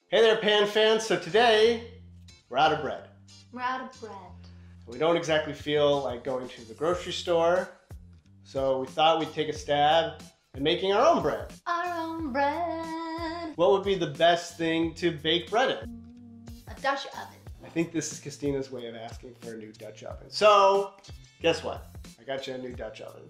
Hey there, pan fans. So today, we're out of bread. We're out of bread. We don't exactly feel like going to the grocery store, so we thought we'd take a stab at making our own bread. Our own bread. What would be the best thing to bake bread in? A Dutch oven. I think this is Christina's way of asking for a new Dutch oven. So, guess what? I got you a new Dutch oven.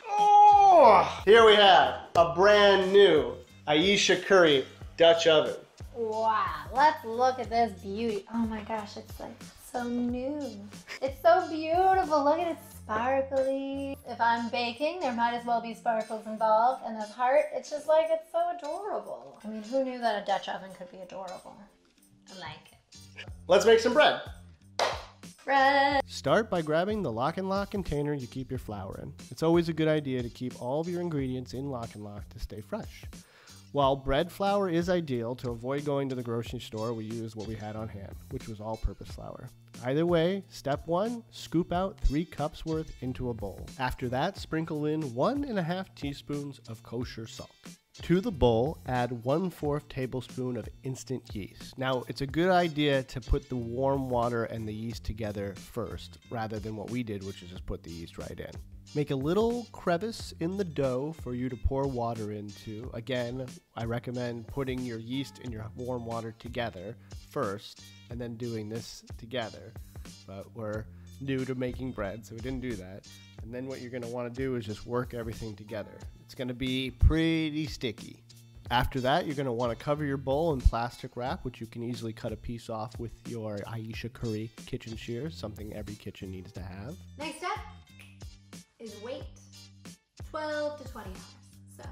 Oh! Here we have a brand new Ayesha curry Dutch oven. Wow, let's look at this beauty. Oh my gosh, it's like so new. It's so beautiful. Look at it, sparkly. If I'm baking, there might as well be sparkles involved. And this heart, it's just like, it's so adorable. I mean, who knew that a Dutch oven could be adorable? I like it. Let's make some bread. Bread. Start by grabbing the LocknLock container you keep your flour in. It's always a good idea to keep all of your ingredients in LocknLock to stay fresh. While bread flour is ideal, to avoid going to the grocery store, we used what we had on hand, which was all-purpose flour. Either way, step 1, scoop out 3 cups worth into a bowl. After that, sprinkle in 1½ teaspoons of kosher salt. To the bowl, add 1/4 tablespoon of instant yeast. Now, it's a good idea to put the warm water and the yeast together first, rather than what we did, which is just put the yeast right in. Make a little crevice in the dough for you to pour water into. Again, I recommend putting your yeast and your warm water together first, and then doing this together. But we're new to making bread, so we didn't do that. And then what you're going to want to do is just work everything together. It's going to be pretty sticky. After that, you're going to want to cover your bowl in plastic wrap, which you can easily cut a piece off with your Ayesha curry kitchen shears, something every kitchen needs to have. Next step is wait 12 to 20 hours. So,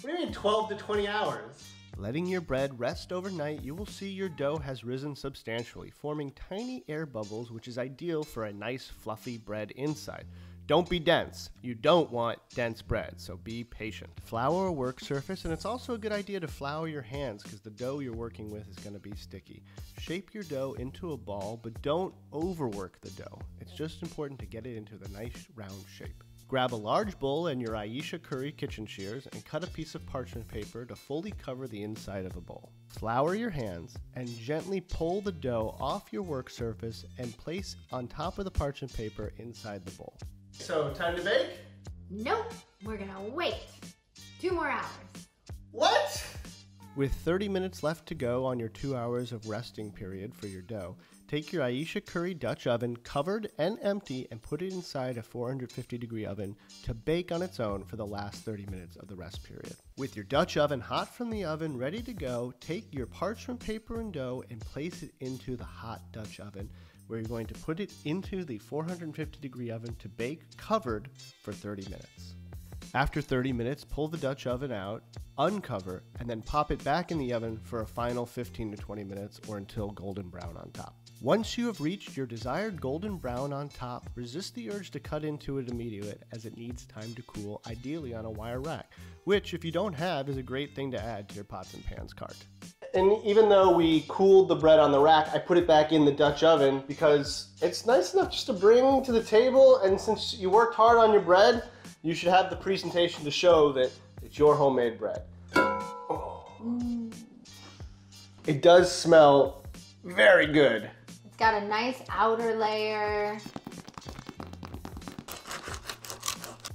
What do you mean 12 to 20 hours? Letting your bread rest overnight, you will see your dough has risen substantially, forming tiny air bubbles, which is ideal for a nice fluffy bread inside. Don't be dense. You don't want dense bread, so be patient. Flour a work surface, and it's also a good idea to flour your hands because the dough you're working with is going to be sticky. Shape your dough into a ball, but don't overwork the dough. It's just important to get it into the nice round shape. Grab a large bowl and your Ayesha curry kitchen shears and cut a piece of parchment paper to fully cover the inside of the bowl. Flour your hands and gently pull the dough off your work surface and place on top of the parchment paper inside the bowl. So, time to bake? nope, we're gonna wait 2 more hours. What? With 30 minutes left to go on your 2 hours of resting period for your dough, take your Ayesha curry Dutch oven covered and empty and put it inside a 450-degree oven to bake on its own for the last 30 minutes of the rest period. With your Dutch oven hot from the oven ready to go, take your parchment paper and dough and place it into the hot Dutch oven, where you're going to put it into the 450-degree oven to bake covered for 30 minutes. After 30 minutes, pull the Dutch oven out, uncover, and then pop it back in the oven for a final 15 to 20 minutes or until golden brown on top. Once you have reached your desired golden brown on top, resist the urge to cut into it immediately as it needs time to cool, ideally on a wire rack, which, if you don't have, is a great thing to add to your pots and pans cart. And even though we cooled the bread on the rack, I put it back in the Dutch oven because it's nice enough just to bring to the table, and since you worked hard on your bread, you should have the presentation to show that it's your homemade bread. Oh. It does smell very good. It's got a nice outer layer.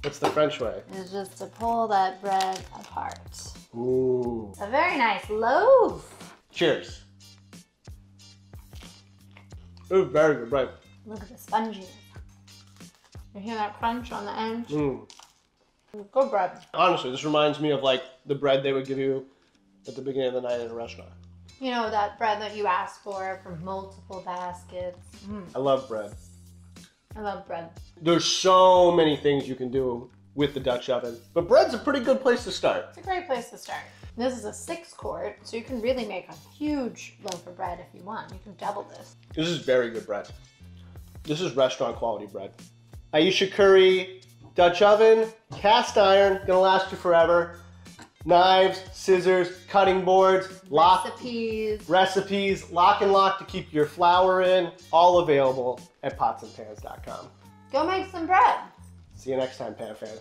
What's the French way? It's just to pull that bread apart. Ooh. It's a very nice loaf. Cheers. Ooh, very good bread. Look at the sponginess. You hear that crunch on the end? Mm. Good bread. Honestly, this reminds me of like the bread they would give you at the beginning of the night at a restaurant. You know, that bread that you ask for from multiple baskets. I love bread. I love bread. There's so many things you can do with the Dutch oven, but bread's a pretty good place to start. It's a great place to start. This is a 6-quart, so you can really make a huge loaf of bread if you want. You can double this. This is very good bread. This is restaurant quality bread. Ayesha curry, Dutch oven, cast iron, gonna last you forever. Knives, scissors, cutting boards, recipes, LocknLock to keep your flour in, all available at potsandpans.com. Go make some bread. See you next time, Pan Fan.